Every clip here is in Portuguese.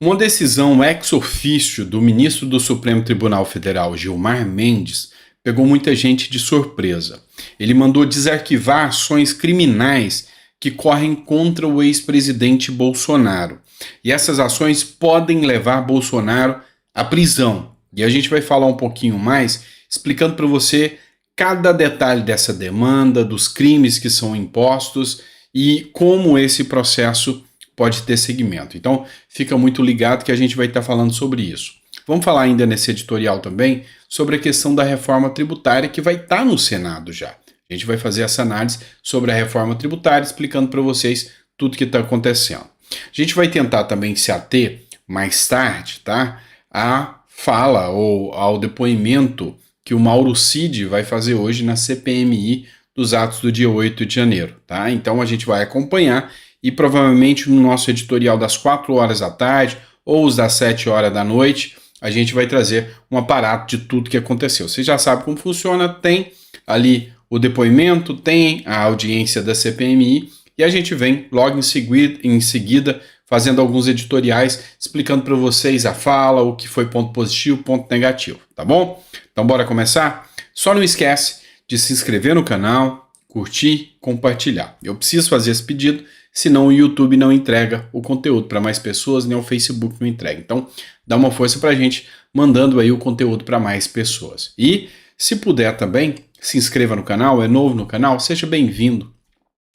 Uma decisão ex officio do ministro do Supremo Tribunal Federal, Gilmar Mendes, pegou muita gente de surpresa. Ele mandou desarquivar ações criminais que correm contra o ex-presidente Bolsonaro. E essas ações podem levar Bolsonaro à prisão. E a gente vai falar um pouquinho mais, explicando para você cada detalhe dessa demanda, dos crimes que são impostos e como esse processo pode ter seguimento. Então, fica muito ligado que a gente vai estar falando sobre isso. Vamos falar ainda nesse editorial também sobre a questão da reforma tributária que vai estar no Senado já. A gente vai fazer essa análise sobre a reforma tributária, explicando para vocês tudo que está acontecendo. A gente vai tentar também se ater mais tarde, tá? À fala ou ao depoimento que o Mauro Cid vai fazer hoje na CPMI dos atos do dia 8 de janeiro, tá? Então a gente vai acompanhar e provavelmente no nosso editorial das 4 horas da tarde ou os das 7 horas da noite, a gente vai trazer um aparato de tudo que aconteceu. Você já sabe como funciona, tem ali o depoimento, tem a audiência da CPMI e a gente vem logo em seguida fazendo alguns editoriais explicando para vocês a fala, o que foi ponto positivo, ponto negativo, tá bom? Então bora começar? Só não esquece de se inscrever no canal, curtir, compartilhar. Eu preciso fazer esse pedido, senão o YouTube não entrega o conteúdo para mais pessoas, nem o Facebook não entrega. Então dá uma força para a gente mandando aí o conteúdo para mais pessoas. E se puder também, se inscreva no canal, é novo no canal, seja bem-vindo.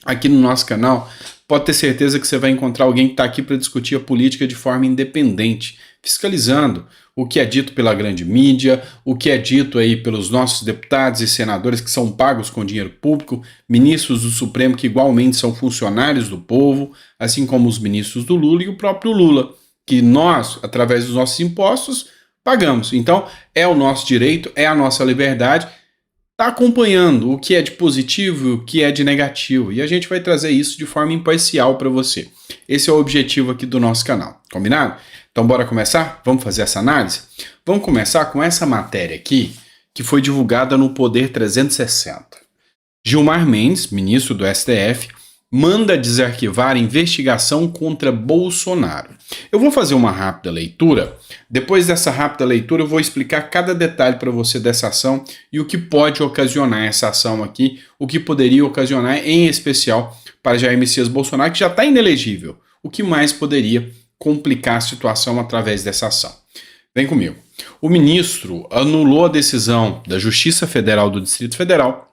Aqui no nosso canal, pode ter certeza que você vai encontrar alguém que está aqui para discutir a política de forma independente, fiscalizando o que é dito pela grande mídia, o que é dito aí pelos nossos deputados e senadores que são pagos com dinheiro público, ministros do Supremo que igualmente são funcionários do povo, assim como os ministros do Lula e o próprio Lula, que nós, através dos nossos impostos, pagamos. Então, é o nosso direito, é a nossa liberdade, está acompanhando o que é de positivo e o que é de negativo. E a gente vai trazer isso de forma imparcial para você. Esse é o objetivo aqui do nosso canal. Combinado? Então bora começar? Vamos fazer essa análise? Vamos começar com essa matéria aqui, que foi divulgada no Poder 360. Gilmar Mendes, ministro do STF, manda desarquivar investigação contra Bolsonaro. Eu vou fazer uma rápida leitura. Depois dessa rápida leitura, eu vou explicar cada detalhe para você dessa ação e o que pode ocasionar essa ação aqui, o que poderia ocasionar, em especial, para Jair Messias Bolsonaro, que já está inelegível. O que mais poderia complicar a situação através dessa ação? Vem comigo. O ministro anulou a decisão da Justiça Federal do Distrito Federal,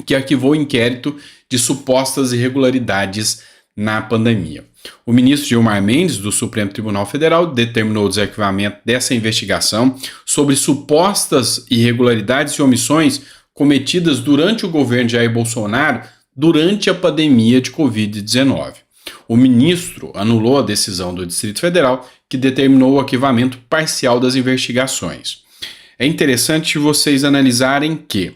que arquivou o inquérito de supostas irregularidades na pandemia. O ministro Gilmar Mendes, do Supremo Tribunal Federal, determinou o desarquivamento dessa investigação sobre supostas irregularidades e omissões cometidas durante o governo de Jair Bolsonaro durante a pandemia de Covid-19. O ministro anulou a decisão do Distrito Federal, que determinou o arquivamento parcial das investigações. É interessante vocês analisarem que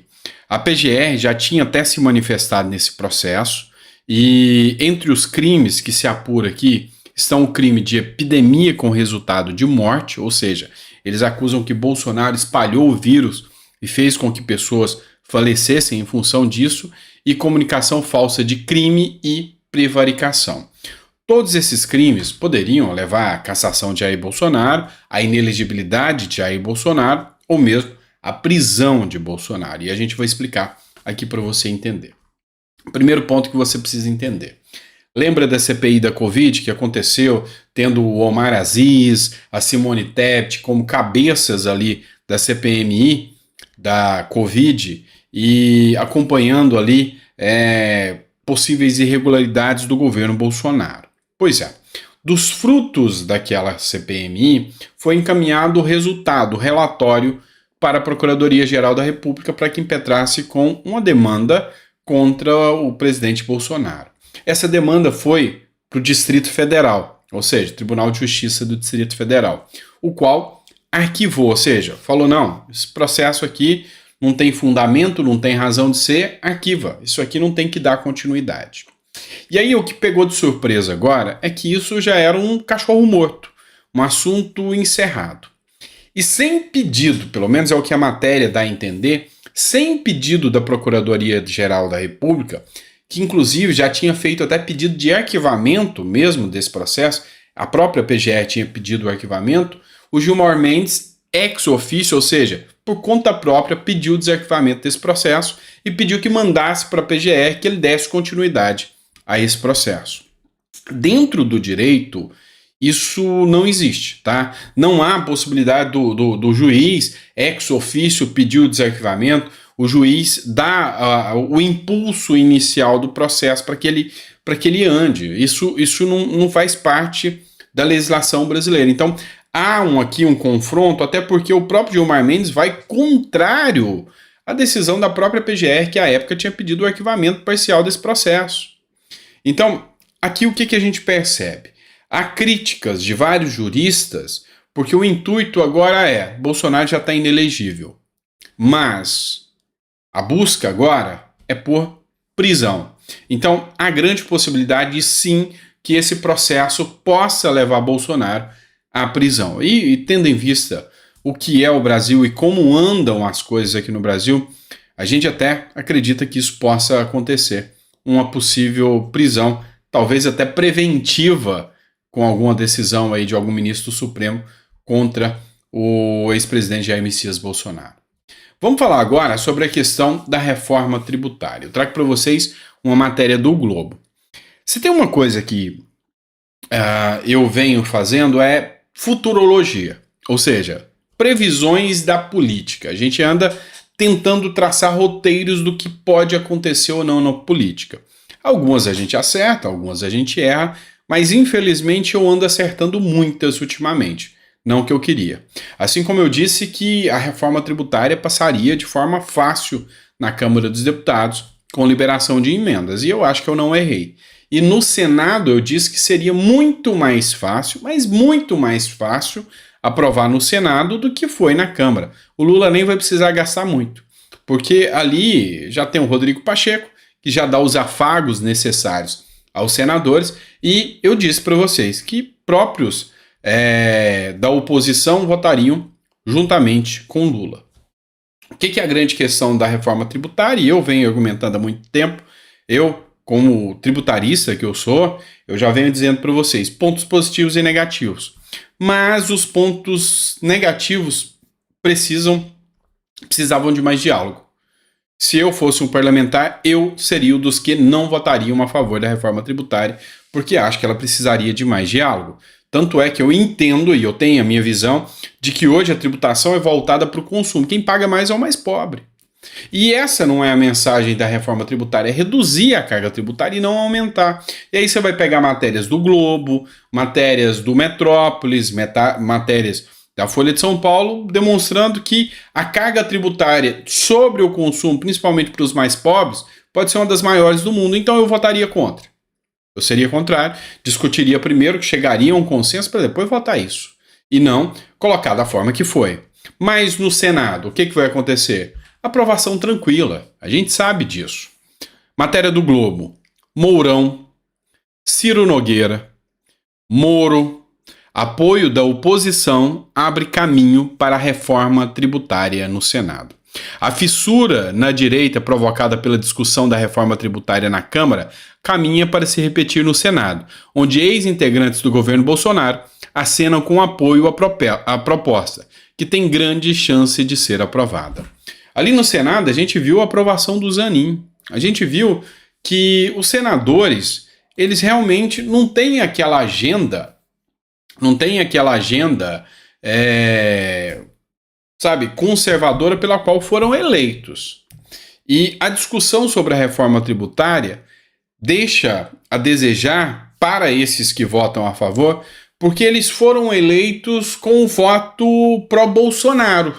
a PGR já tinha até se manifestado nesse processo e entre os crimes que se apura aqui estão o crime de epidemia com resultado de morte, ou seja, eles acusam que Bolsonaro espalhou o vírus e fez com que pessoas falecessem em função disso, e comunicação falsa de crime e prevaricação. Todos esses crimes poderiam levar à cassação de Jair Bolsonaro, à inelegibilidade de Jair Bolsonaro ou mesmo a prisão de Bolsonaro. E a gente vai explicar aqui para você entender. O primeiro ponto que você precisa entender. Lembra da CPI da Covid que aconteceu, tendo o Omar Aziz, a Simone Tebet como cabeças ali da CPMI, da Covid, e acompanhando ali possíveis irregularidades do governo Bolsonaro? Pois é. Dos frutos daquela CPMI foi encaminhado o resultado, o relatório, para a Procuradoria-Geral da República para que impetrasse com uma demanda contra o presidente Bolsonaro. Essa demanda foi para o Distrito Federal, ou seja, Tribunal de Justiça do Distrito Federal, o qual arquivou, ou seja, falou, não, esse processo aqui não tem fundamento, não tem razão de ser, arquiva, isso aqui não tem que dar continuidade. E aí o que pegou de surpresa agora é que isso já era um cachorro morto, um assunto encerrado. E sem pedido, pelo menos é o que a matéria dá a entender, sem pedido da Procuradoria-Geral da República, que inclusive já tinha feito até pedido de arquivamento mesmo desse processo, a própria PGR tinha pedido o arquivamento, o Gilmar Mendes, ex officio, ou seja, por conta própria, pediu o desarquivamento desse processo e pediu que mandasse para a PGR que ele desse continuidade a esse processo. Dentro do direito, isso não existe, tá? Não há possibilidade do juiz ex officio pedir o desarquivamento, o juiz dá o impulso inicial do processo para que ele ande. Isso não faz parte da legislação brasileira. Então, há aqui um confronto, até porque o próprio Gilmar Mendes vai contrário à decisão da própria PGR, que à época tinha pedido o arquivamento parcial desse processo. Então, aqui o que a gente percebe? Há críticas de vários juristas, porque o intuito agora é, Bolsonaro já está inelegível, mas a busca agora é por prisão. Então, há grande possibilidade, sim, que esse processo possa levar Bolsonaro à prisão. E tendo em vista o que é o Brasil e como andam as coisas aqui no Brasil, a gente até acredita que isso possa acontecer. Uma possível prisão, talvez até preventiva, com alguma decisão aí de algum ministro do Supremo contra o ex-presidente Jair Messias Bolsonaro. Vamos falar agora sobre a questão da reforma tributária. Eu trago para vocês uma matéria do Globo. Se tem uma coisa que eu venho fazendo é futurologia, ou seja, previsões da política. A gente anda tentando traçar roteiros do que pode acontecer ou não na política. Algumas a gente acerta, algumas a gente erra, mas infelizmente eu ando acertando muitas ultimamente. Não que eu queria. Assim como eu disse que a reforma tributária passaria de forma fácil na Câmara dos Deputados com liberação de emendas, e eu acho que eu não errei. E no Senado eu disse que seria muito mais fácil, mas muito mais fácil aprovar no Senado do que foi na Câmara. O Lula nem vai precisar gastar muito, porque ali já tem o Rodrigo Pacheco, que já dá os afagos necessários aos senadores, e eu disse para vocês que próprios da oposição votariam juntamente com Lula. O que é a grande questão da reforma tributária? E eu venho argumentando há muito tempo, eu, como tributarista que eu sou, eu já venho dizendo para vocês pontos positivos e negativos. Mas os pontos negativos precisavam de mais diálogo. Se eu fosse um parlamentar, eu seria um dos que não votariam a favor da reforma tributária, porque acho que ela precisaria de mais diálogo. Tanto é que eu entendo e eu tenho a minha visão de que hoje a tributação é voltada para o consumo. Quem paga mais é o mais pobre. E essa não é a mensagem da reforma tributária, é reduzir a carga tributária e não aumentar. E aí você vai pegar matérias do Globo, matérias do Metrópolis, matérias da Folha de São Paulo, demonstrando que a carga tributária sobre o consumo, principalmente para os mais pobres, pode ser uma das maiores do mundo. Então eu votaria contra. Eu seria contrário, discutiria primeiro, que chegaria a um consenso para depois votar isso. E não colocar da forma que foi. Mas no Senado, o que vai acontecer? Aprovação tranquila, a gente sabe disso. Matéria do Globo: Mourão, Ciro Nogueira, Moro, apoio da oposição abre caminho para a reforma tributária no Senado. A fissura na direita provocada pela discussão da reforma tributária na Câmara caminha para se repetir no Senado, onde ex-integrantes do governo Bolsonaro acenam com apoio à proposta, que tem grande chance de ser aprovada. Ali no Senado, a gente viu a aprovação do Zanin. A gente viu que os senadores, eles realmente não têm aquela agenda, conservadora pela qual foram eleitos. E a discussão sobre a reforma tributária deixa a desejar para esses que votam a favor, porque eles foram eleitos com o voto pró-Bolsonaro.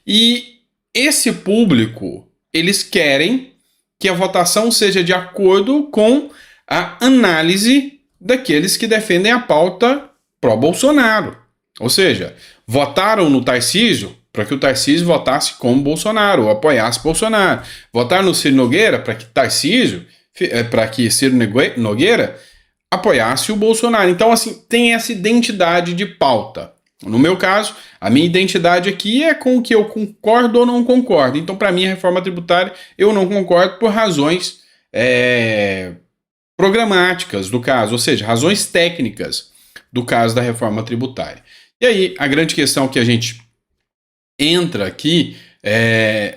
E esse público, eles querem que a votação seja de acordo com a análise daqueles que defendem a pauta pró-Bolsonaro. Ou seja, votaram no Tarcísio para que o Tarcísio votasse como Bolsonaro, ou apoiasse Bolsonaro. Votaram no Ciro Nogueira para que Ciro Nogueira apoiasse o Bolsonaro. Então, assim, tem essa identidade de pauta. No meu caso, a minha identidade aqui é com o que eu concordo ou não concordo. Então, para mim, a reforma tributária, eu não concordo por razões programáticas do caso, ou seja, razões técnicas. do caso da reforma tributária. E aí, a grande questão que a gente entra aqui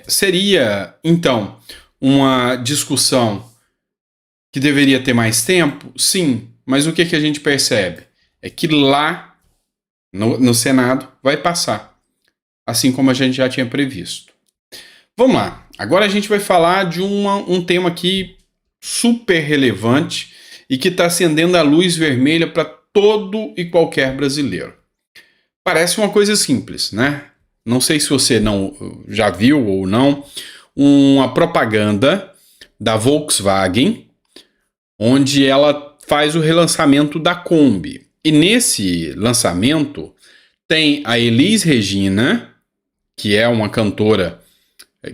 seria, então, uma discussão que deveria ter mais tempo? Sim, mas o que a gente percebe? É que lá, no Senado, vai passar, assim como a gente já tinha previsto. Vamos lá, agora a gente vai falar de um tema aqui super relevante e que está acendendo a luz vermelha para todo e qualquer brasileiro. Parece uma coisa simples, né? Não sei se você não já viu ou não, uma propaganda da Volkswagen, onde ela faz o relançamento da Kombi. E nesse lançamento tem a Elis Regina, que é uma cantora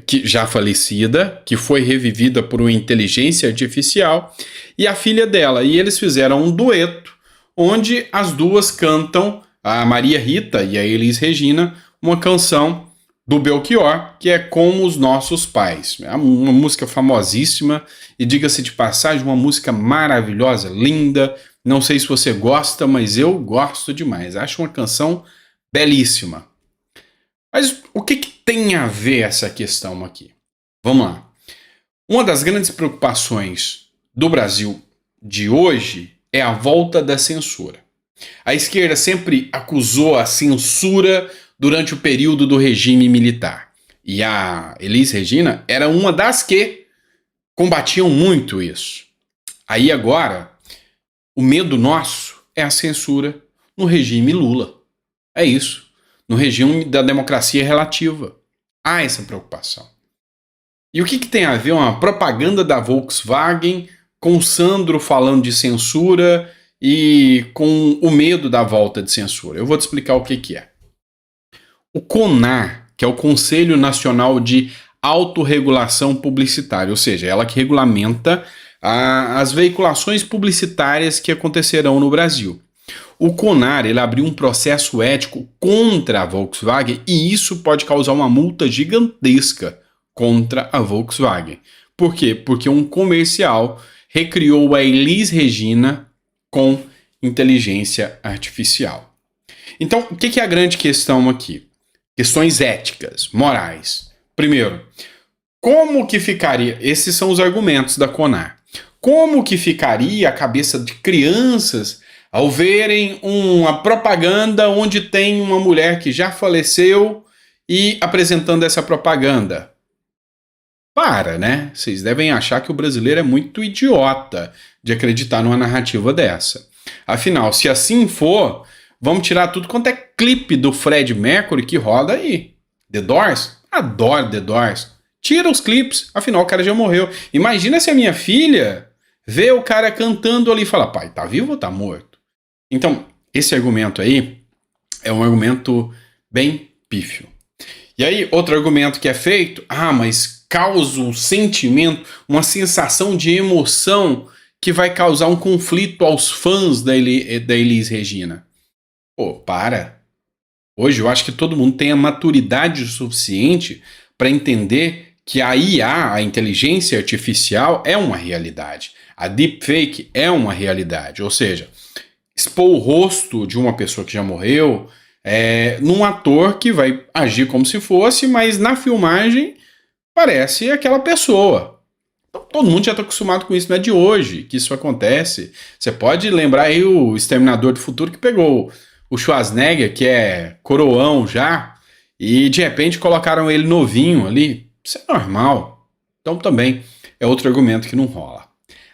que já falecida, que foi revivida por uma inteligência artificial, e a filha dela. E eles fizeram um dueto, onde as duas cantam, a Maria Rita e a Elis Regina, uma canção do Belchior, que é Como os Nossos Pais. É uma música famosíssima e, diga-se de passagem, uma música maravilhosa, linda. Não sei se você gosta, mas eu gosto demais. Acho uma canção belíssima. Mas o que tem a ver essa questão aqui? Vamos lá. Uma das grandes preocupações do Brasil de hoje é a volta da censura. A esquerda sempre acusou a censura durante o período do regime militar. E a Elis Regina era uma das que combatiam muito isso. Aí agora, o medo nosso é a censura no regime Lula. É isso. No regime da democracia relativa. Há essa preocupação. E o que tem a ver uma propaganda da Volkswagen com o Sandro falando de censura e com o medo da volta de censura? Eu vou te explicar o que é. O CONAR, que é o Conselho Nacional de Autorregulação Publicitária, ou seja, ela que regulamenta as veiculações publicitárias que acontecerão no Brasil. O CONAR, ele abriu um processo ético contra a Volkswagen e isso pode causar uma multa gigantesca contra a Volkswagen. Por quê? Porque um comercial recriou a Elis Regina com inteligência artificial. Então, o que é a grande questão aqui? Questões éticas, morais. Primeiro, como que ficaria... Esses são os argumentos da CONAR. Como que ficaria a cabeça de crianças ao verem uma propaganda onde tem uma mulher que já faleceu e apresentando essa propaganda? Para, né? Vocês devem achar que o brasileiro é muito idiota de acreditar numa narrativa dessa. Afinal, se assim for, vamos tirar tudo quanto é clipe do Fred Mercury que roda aí. The Doors? Adoro The Doors. Tira os clipes, afinal o cara já morreu. Imagina se a minha filha vê o cara cantando ali e fala, pai, tá vivo ou tá morto? Então, esse argumento aí é um argumento bem pífio. E aí, outro argumento que é feito, mas causa um sentimento, uma sensação de emoção que vai causar um conflito aos fãs da Elis Regina. Pô, para. Hoje eu acho que todo mundo tem a maturidade suficiente para entender que a IA, a inteligência artificial, é uma realidade. A deepfake é uma realidade. Ou seja, expor o rosto de uma pessoa que já morreu num ator que vai agir como se fosse, mas na filmagem parece aquela pessoa. Então, todo mundo já está acostumado com isso, não é de hoje que isso acontece. Você pode lembrar aí o Exterminador do Futuro que pegou o Schwarzenegger, que é coroão já, e de repente colocaram ele novinho ali. Isso é normal. Então também é outro argumento que não rola.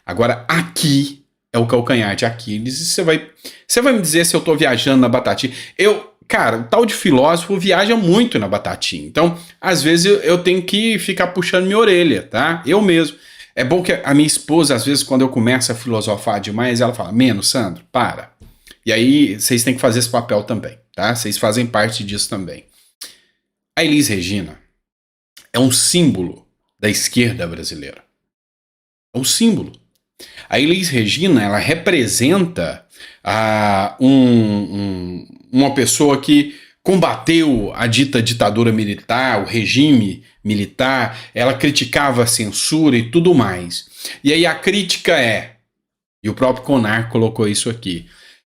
Agora, aqui é o calcanhar de Aquiles, e você vai me dizer se eu tô viajando na batatinha. Cara, o tal de filósofo viaja muito na batatinha. Então, às vezes eu tenho que ficar puxando minha orelha, tá? Eu mesmo. É bom que a minha esposa, às vezes, quando eu começo a filosofar demais, ela fala, menos, Sandro, para. E aí, vocês têm que fazer esse papel também, tá? Vocês fazem parte disso também. A Elis Regina é um símbolo da esquerda brasileira. É um símbolo. A Elis Regina, ela representa uma pessoa que combateu a dita ditadura militar, o regime militar, ela criticava a censura e tudo mais. E aí a crítica e o próprio CONAR colocou isso aqui,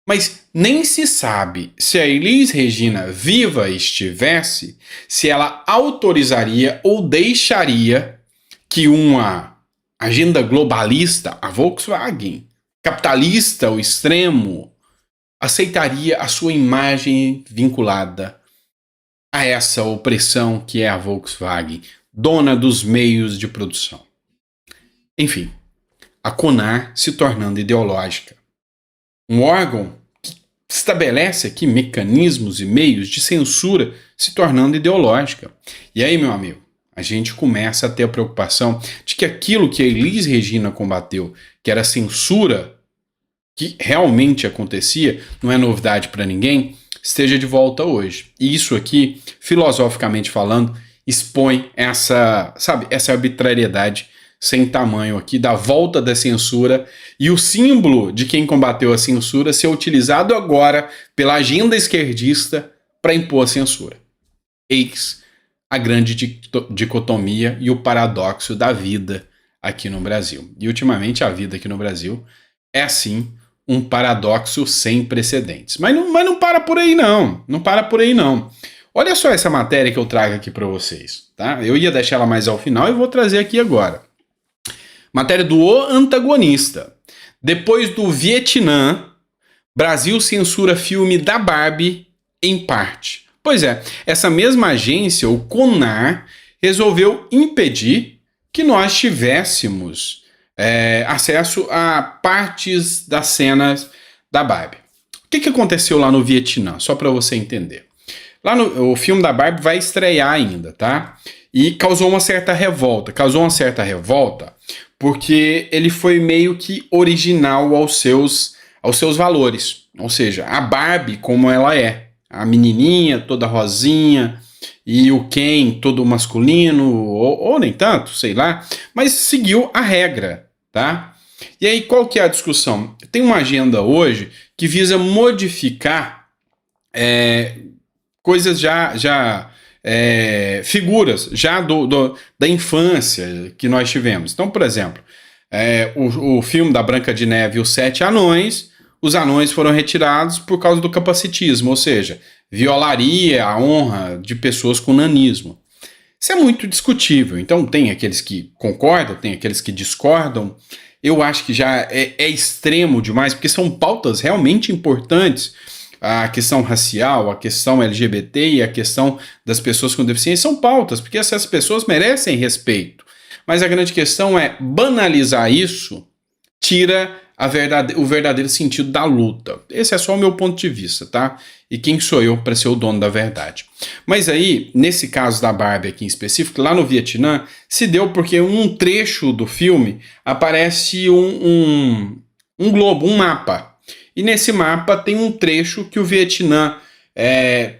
Mas nem se sabe se a Elis Regina viva estivesse, se ela autorizaria ou deixaria que uma agenda globalista, a Volkswagen, capitalista ao extremo, aceitaria a sua imagem vinculada a essa opressão que é a Volkswagen, dona dos meios de produção. Enfim, a CONAR se tornando ideológica. Um órgão que estabelece aqui mecanismos e meios de censura se tornando ideológica. E aí, meu amigo, a gente começa a ter a preocupação de que aquilo que a Elis Regina combateu, que era censura, que realmente acontecia, não é novidade para ninguém, esteja de volta hoje. E isso aqui, filosoficamente falando, expõe essa arbitrariedade sem tamanho aqui da volta da censura e o símbolo de quem combateu a censura ser utilizado agora pela agenda esquerdista para impor a censura. Eis a grande dicotomia e o paradoxo da vida aqui no Brasil. E ultimamente a vida aqui no Brasil é assim um paradoxo sem precedentes. Mas não para por aí não. Não para por aí não. Olha só essa matéria que eu trago aqui para vocês. Tá? Eu ia deixar ela mais ao final e vou trazer aqui agora. Matéria do O Antagonista. Depois do Vietnã, Brasil censura filme da Barbie em parte. Pois é, essa mesma agência, o CONAR, resolveu impedir que nós tivéssemos acesso a partes das cenas da Barbie. O que aconteceu lá no Vietnã? Só para você entender. O filme da Barbie vai estrear ainda, tá? E causou uma certa revolta. Porque ele foi meio que original aos seus valores. Ou seja, a Barbie como ela é. A menininha toda rosinha e o Ken todo masculino, ou nem tanto, sei lá. Mas seguiu a regra, tá? E aí qual que é a discussão? Tem uma agenda hoje que visa modificar coisas figuras já da infância que nós tivemos. Então, por exemplo, o filme da Branca de Neve e os Sete Anões, os anões foram retirados por causa do capacitismo, ou seja, violaria a honra de pessoas com nanismo. Isso é muito discutível. Então, tem aqueles que concordam, tem aqueles que discordam. Eu acho que já é extremo demais, porque são pautas realmente importantes. A questão racial, a questão LGBT e a questão das pessoas com deficiência são pautas, porque essas pessoas merecem respeito. Mas a grande questão é banalizar isso, tira o verdadeiro sentido da luta. Esse é só o meu ponto de vista, tá? E quem sou eu para ser o dono da verdade? Mas aí, nesse caso da Barbie aqui em específico, lá no Vietnã, se deu porque um trecho do filme aparece um globo, um mapa. E nesse mapa tem um trecho que o Vietnã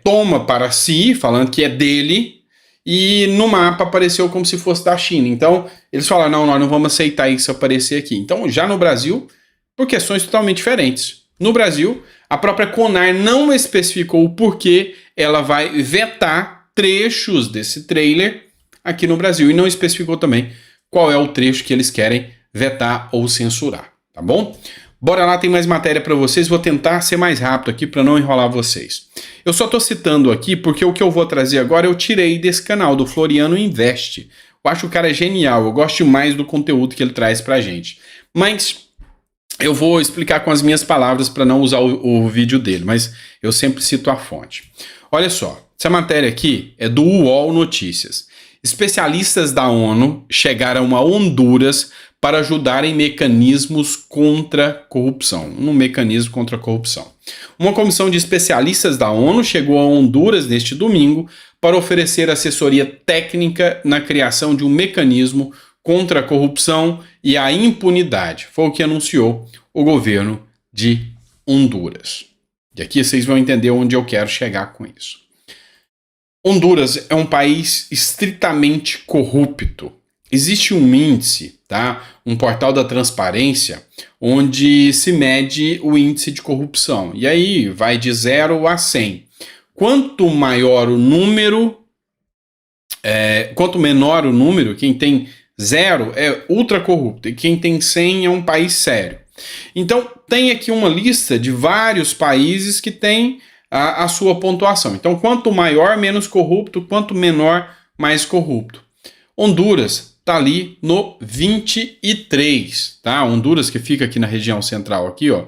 toma para si, falando que é dele, e no mapa apareceu como se fosse da China. Então, eles falaram, não, nós não vamos aceitar isso aparecer aqui. Então, já no Brasil, por questões totalmente diferentes. No Brasil, a própria CONAR não especificou o porquê ela vai vetar trechos desse trailer aqui no Brasil, e não especificou também qual é o trecho que eles querem vetar ou censurar, tá bom? Bora lá, tem mais matéria para vocês. Vou tentar ser mais rápido aqui para não enrolar vocês. Eu só estou citando aqui porque o que eu vou trazer agora eu tirei desse canal, do Floriano Investe. Eu acho o cara genial, eu gosto mais do conteúdo que ele traz pra gente. Mas eu vou explicar com as minhas palavras para não usar o vídeo dele, mas eu sempre cito a fonte. Olha só, essa matéria aqui é do UOL Notícias. Especialistas da ONU chegaram a Honduras para ajudar em mecanismos contra corrupção. Um mecanismo contra a corrupção. Uma comissão de especialistas da ONU chegou a Honduras neste domingo para oferecer assessoria técnica na criação de um mecanismo contra a corrupção e a impunidade. Foi o que anunciou o governo de Honduras. E aqui vocês vão entender onde eu quero chegar com isso. Honduras é um país estritamente corrupto. Existe um índice, tá? Um portal da transparência, onde se mede o índice de corrupção. E aí vai de 0 a 100. Quanto maior o número, quanto menor o número, quem tem 0 é ultra corrupto. E quem tem 100 é um país sério. Então, tem aqui uma lista de vários países que têm a sua pontuação. Então, quanto maior, menos corrupto, quanto menor, mais corrupto. Honduras está ali no 23, tá? Honduras, que fica aqui na região central, aqui, ó,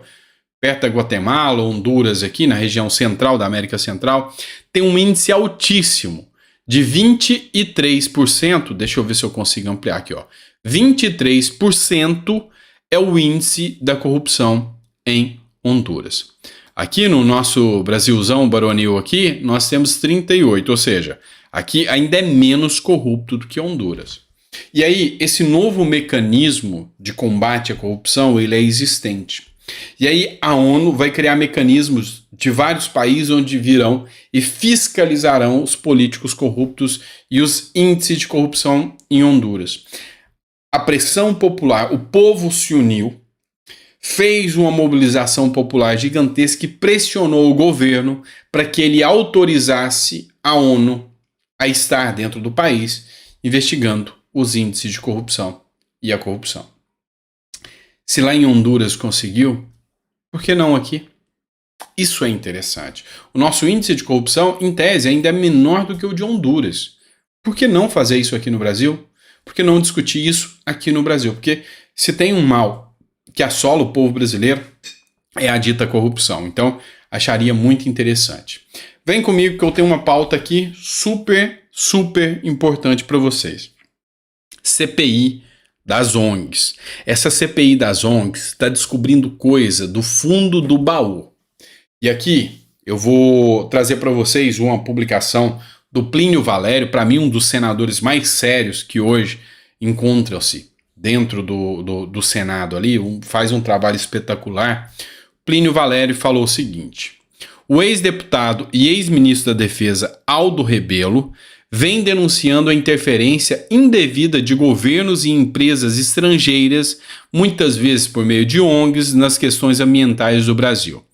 perto da Guatemala, Honduras aqui na região central da América Central, tem um índice altíssimo de 23%. Deixa eu ver se eu consigo ampliar aqui, ó. 23% é o índice da corrupção em Honduras. Aqui no nosso Brasilzão baronil aqui, nós temos 38, ou seja, aqui ainda é menos corrupto do que Honduras. E aí, esse novo mecanismo de combate à corrupção, ele é existente. E aí a ONU vai criar mecanismos de vários países onde virão e fiscalizarão os políticos corruptos e os índices de corrupção em Honduras. A pressão popular, o povo se uniu, fez uma mobilização popular gigantesca e pressionou o governo para que ele autorizasse a ONU a estar dentro do país investigando os índices de corrupção e a corrupção. Se lá em Honduras conseguiu, por que não aqui? Isso é interessante. O nosso índice de corrupção, em tese, ainda é menor do que o de Honduras. Por que não fazer isso aqui no Brasil? Por que não discutir isso aqui no Brasil? Porque se tem um mal que assola o povo brasileiro, é a dita corrupção. Então, acharia muito interessante. Vem comigo que eu tenho uma pauta aqui super importante para vocês. CPI das ONGs. Essa CPI das ONGs está descobrindo coisa do fundo do baú. E aqui eu vou trazer para vocês uma publicação do Plínio Valério, para mim um dos senadores mais sérios que hoje encontram-se dentro do Senado ali, faz um trabalho espetacular. Plínio Valério falou o seguinte: o ex-deputado e ex-ministro da Defesa Aldo Rebelo vem denunciando a interferência indevida de governos e empresas estrangeiras, muitas vezes por meio de ONGs, nas questões ambientais do Brasil.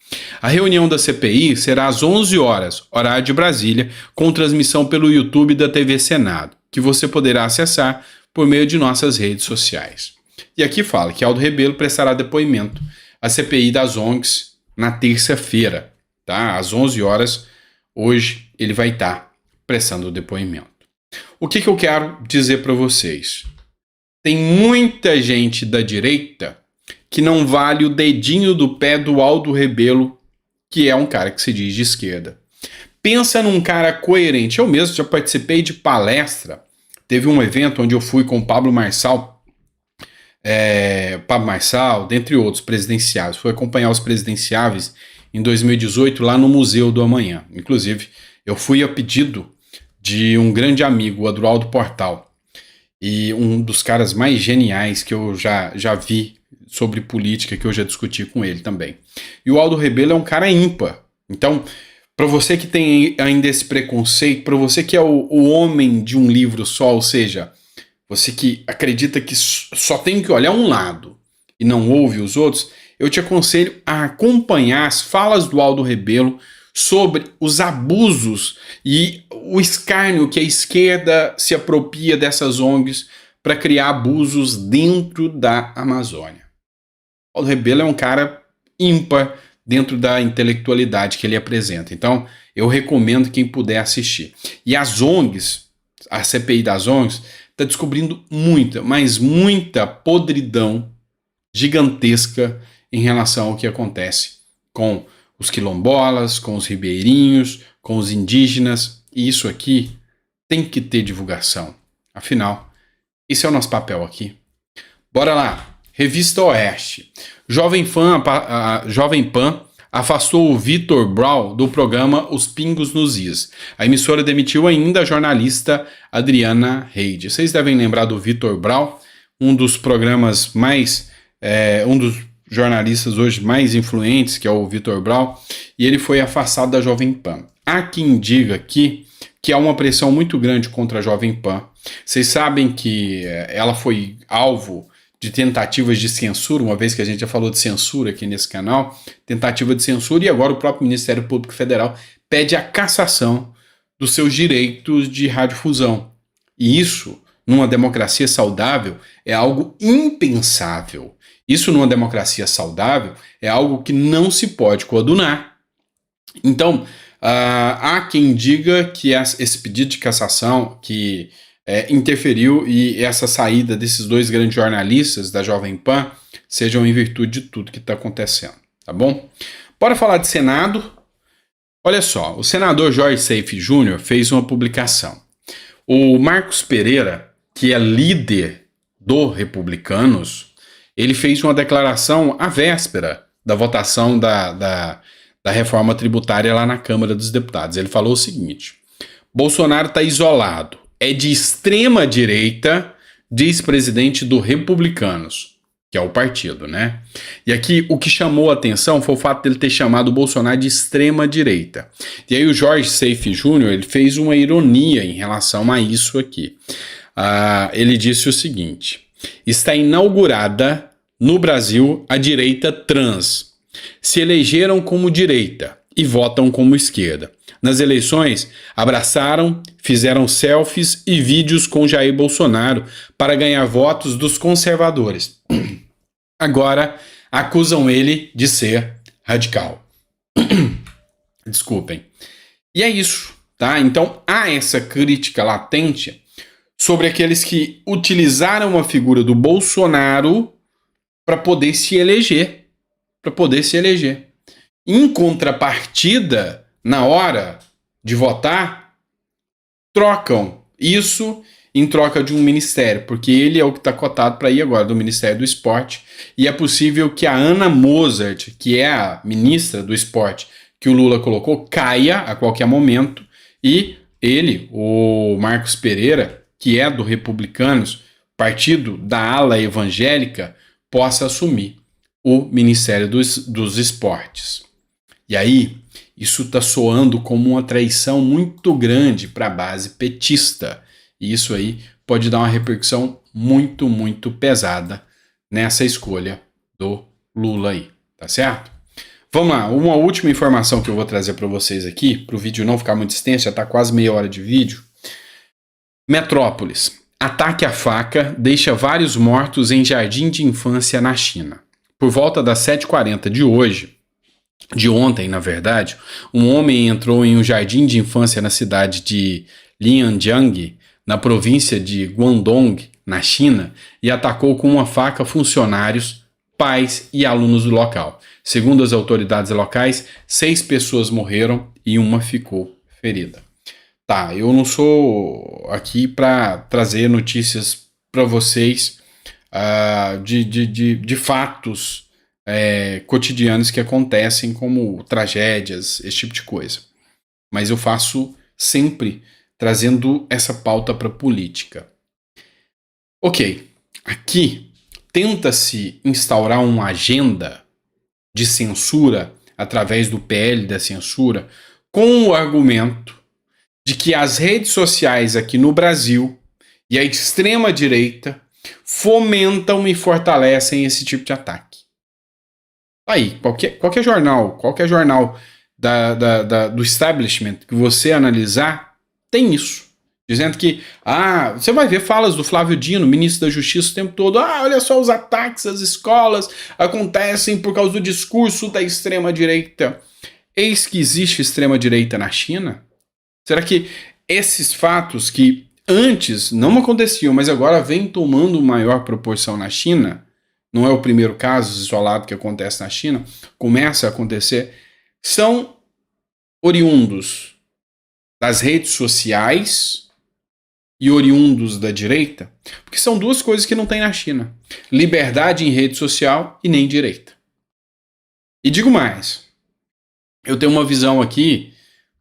A reunião da CPI será às 11 horas, horário de Brasília, com transmissão pelo YouTube da TV Senado, que você poderá acessar por meio de nossas redes sociais. E aqui fala que Aldo Rebelo prestará depoimento à CPI das ONGs na terça-feira, tá? Às 11 horas, hoje ele vai estar prestando o depoimento. O que eu quero dizer para vocês? Tem muita gente da direita que não vale o dedinho do pé do Aldo Rebelo, que é um cara que se diz de esquerda. Pensa num cara coerente. Eu mesmo já participei de palestra. Teve um evento onde eu fui com o Pablo Marçal, dentre outros presidenciáveis. Fui acompanhar os presidenciáveis em 2018 lá no Museu do Amanhã. Inclusive, eu fui a pedido de um grande amigo, o Adroaldo Portal, e um dos caras mais geniais que eu já vi sobre política, que eu já discuti com ele também. E o Aldo Rebelo é um cara ímpar. Então, para você que tem ainda esse preconceito, para você que é o homem de um livro só, ou seja, você que acredita que só tem que olhar um lado e não ouve os outros, eu te aconselho a acompanhar as falas do Aldo Rebelo sobre os abusos e o escárnio que a esquerda se apropria dessas ONGs para criar abusos dentro da Amazônia. O Aldo Rebelo é um cara ímpar dentro da intelectualidade que ele apresenta. Então, eu recomendo quem puder assistir. E as ONGs, a CPI das ONGs, está descobrindo muita podridão gigantesca em relação ao que acontece com os quilombolas, com os ribeirinhos, com os indígenas. E isso aqui tem que ter divulgação. Afinal, esse é o nosso papel aqui. Bora lá. Revista Oeste. Jovem Pan afastou o Vitor Brau do programa Os Pingos nos Is. A emissora demitiu ainda a jornalista Adriana Reide. Vocês devem lembrar do Vitor Brau, um dos programas um dos jornalistas hoje mais influentes, que é o Vitor Brau, e ele foi afastado da Jovem Pan. Há quem diga aqui que há uma pressão muito grande contra a Jovem Pan. Vocês sabem que ela foi alvo de tentativas de censura, uma vez que a gente já falou de censura aqui nesse canal, tentativa de censura, e agora o próprio Ministério Público Federal pede a cassação dos seus direitos de radiodifusão. E isso, numa democracia saudável, é algo impensável. Isso numa democracia saudável é algo que não se pode coadunar. Então, há quem diga que esse pedido de cassação que interferiu e essa saída desses dois grandes jornalistas da Jovem Pan sejam em virtude de tudo que está acontecendo, tá bom? Bora falar de Senado. Olha só, o senador Jorge Seife Júnior fez uma publicação. O Marcos Pereira, que é líder do Republicanos, ele fez uma declaração à véspera da votação da reforma tributária lá na Câmara dos Deputados. Ele falou o seguinte: Bolsonaro está isolado, é de extrema direita, diz presidente do Republicanos, que é o partido, né? E aqui o que chamou a atenção foi o fato dele ter chamado o Bolsonaro de extrema direita. E aí o Jorge Seife Júnior, ele fez uma ironia em relação a isso aqui. Ele disse o seguinte: está inaugurada no Brasil a direita trans. Se elegeram como direita e votam como esquerda. Nas eleições, abraçaram, fizeram selfies e vídeos com Jair Bolsonaro para ganhar votos dos conservadores. Agora acusam ele de ser radical. Desculpem. E é isso, tá? Então há essa crítica latente sobre aqueles que utilizaram a figura do Bolsonaro para poder se eleger. Em contrapartida, na hora de votar, trocam isso em troca de um ministério, porque ele é o que está cotado para ir agora do Ministério do Esporte, e é possível que a Ana Mozart, que é a ministra do Esporte que o Lula colocou, caia a qualquer momento, e ele, o Marcos Pereira, que é do Republicanos, partido da ala evangélica, possa assumir o Ministério dos Esportes. E aí, isso está soando como uma traição muito grande para a base petista. E isso aí pode dar uma repercussão muito, muito pesada nessa escolha do Lula aí, tá certo? Vamos lá, uma última informação que eu vou trazer para vocês aqui, para o vídeo não ficar muito extenso, já está quase meia hora de vídeo. Metrópolis. Ataque à faca deixa vários mortos em jardim de infância na China. Por volta das 7h40 de ontem, na verdade, um homem entrou em um jardim de infância na cidade de Lianjiang, na província de Guangdong, na China, e atacou com uma faca funcionários, pais e alunos do local. Segundo as autoridades locais, 6 pessoas morreram e uma ficou ferida. Tá, eu não sou aqui para trazer notícias para vocês de fatos cotidianos que acontecem, como tragédias, esse tipo de coisa. Mas eu faço sempre trazendo essa pauta para política. Ok, aqui tenta-se instaurar uma agenda de censura através do PL da censura com o argumento de que as redes sociais aqui no Brasil e a extrema-direita fomentam e fortalecem esse tipo de ataque. Aí, qualquer jornal do establishment que você analisar, tem isso. Dizendo que, você vai ver falas do Flávio Dino, ministro da Justiça, o tempo todo, olha só, os ataques às escolas acontecem por causa do discurso da extrema-direita. Eis que existe extrema-direita na China? Será que esses fatos que antes não aconteciam, mas agora vêm tomando maior proporção na China, não é o primeiro caso isolado que acontece na China, começa a acontecer, são oriundos das redes sociais e oriundos da direita? Porque são duas coisas que não tem na China: liberdade em rede social e nem direita. E digo mais, eu tenho uma visão aqui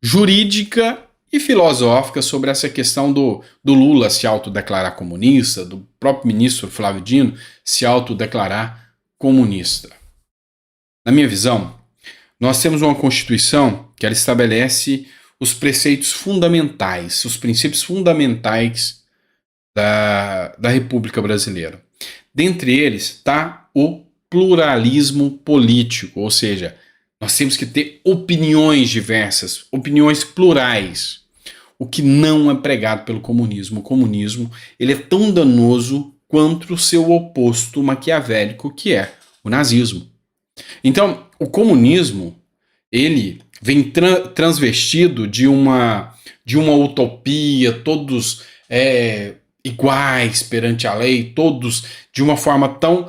jurídica e filosófica sobre essa questão do Lula se autodeclarar comunista, do próprio ministro Flávio Dino se autodeclarar comunista. Na minha visão, nós temos uma Constituição que ela estabelece os preceitos fundamentais, os princípios fundamentais da República Brasileira. Dentre eles está o pluralismo político, ou seja, nós temos que ter opiniões diversas, opiniões plurais, o que não é pregado pelo comunismo. O comunismo ele é tão danoso contra o seu oposto maquiavélico, que é o nazismo. Então, o comunismo, ele vem transvestido de uma utopia, todos iguais perante a lei, todos de uma forma tão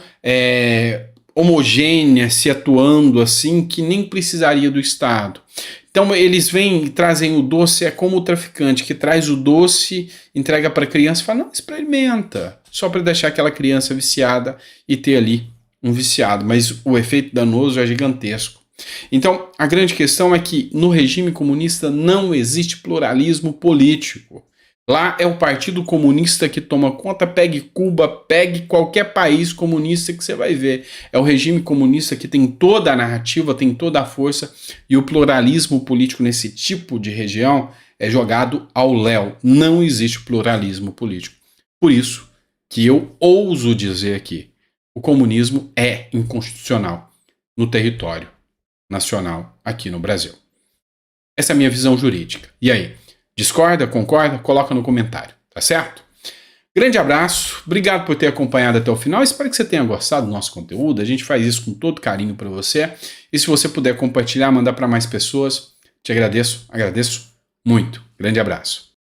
homogênea, se atuando assim, que nem precisaria do Estado. Então eles vêm e trazem o doce, é como o traficante que traz o doce, entrega para a criança e fala, não, experimenta, só para deixar aquela criança viciada e ter ali um viciado, mas o efeito danoso é gigantesco. Então a grande questão é que no regime comunista não existe pluralismo político. Lá é o Partido Comunista que toma conta, pegue Cuba, pegue qualquer país comunista que você vai ver. É o regime comunista que tem toda a narrativa, tem toda a força, e o pluralismo político nesse tipo de região é jogado ao léu. Não existe pluralismo político. Por isso que eu ouso dizer aqui, o comunismo é inconstitucional no território nacional aqui no Brasil. Essa é a minha visão jurídica. E aí? Discorda, concorda? Coloca no comentário, tá certo? Grande abraço, obrigado por ter acompanhado até o final, espero que você tenha gostado do nosso conteúdo, a gente faz isso com todo carinho para você, e se você puder compartilhar, mandar para mais pessoas, te agradeço muito. Grande abraço.